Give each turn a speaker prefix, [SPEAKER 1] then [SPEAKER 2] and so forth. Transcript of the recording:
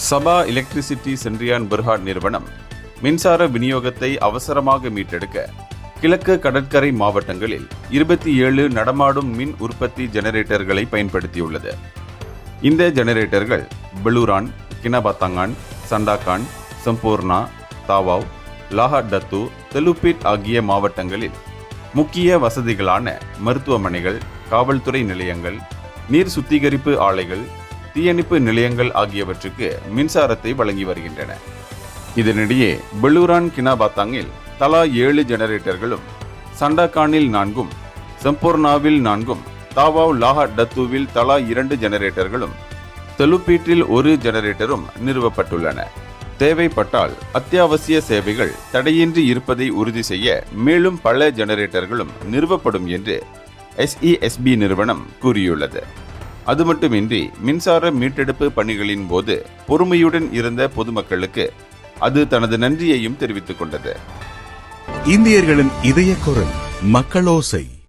[SPEAKER 1] சபா electricity சென்ட்ரியான் Berhad நிறுவனம் மின்சார விநியோகத்தை அவசரமாக மீட்டெடுக்க கிழக்கு கடற்கரை மாவட்டங்களில் 27 நடமாடும் மின் உற்பத்தி ஜெனரேட்டர்களை பயன்படுத்தியுள்ளது. இந்த ஜெனரேட்டர்கள் பெலூரான், கினபாத்தங்கான், சண்டாக்கான், சம்பூர்ணா, தாவாவ், லாஹாட் டத்து, தெலுப்பிட் ஆகிய மாவட்டங்களில் முக்கிய வசதிகளான மருத்துவமனைகள், காவல்துறை நிலையங்கள், நீர் சுத்திகரிப்பு ஆலைகள், தீயணைப்பு நிலையங்கள் ஆகியவற்றுக்கு மின்சாரத்தை வழங்கி வருகின்றன. இதனிடையே பெலூரான், கினாபாத்தாங்கில் தலா 7 ஜெனரேட்டர்களும், சண்டாக்கானில் 4, சம்பூர்ணாவில் 4, தாவாவ், லாஹாட் டத்துவில் தலா 2 ஜெனரேட்டர்களும், தெலுப்பீட்டில் 1 ஜெனரேட்டரும் நிறுவப்பட்டுள்ளன. தேவைப்பட்டால் அத்தியாவசிய சேவைகள் தடையின்றி இருப்பதை உறுதி செய்ய மேலும் பல ஜெனரேட்டர்களும் நிறுவப்படும் என்று SESB நிறுவனம் கூறியுள்ளது. அது மட்டுமின்றி மின்சார மீட்டெடுப்பு பணிகளின் போது பொறுமையுடன் இருந்த பொதுமக்களுக்கு அது தனது நன்றியையும் தெரிவித்துக் கொண்டது.
[SPEAKER 2] இந்தியர்களின் இதய குரல் மக்களோசை.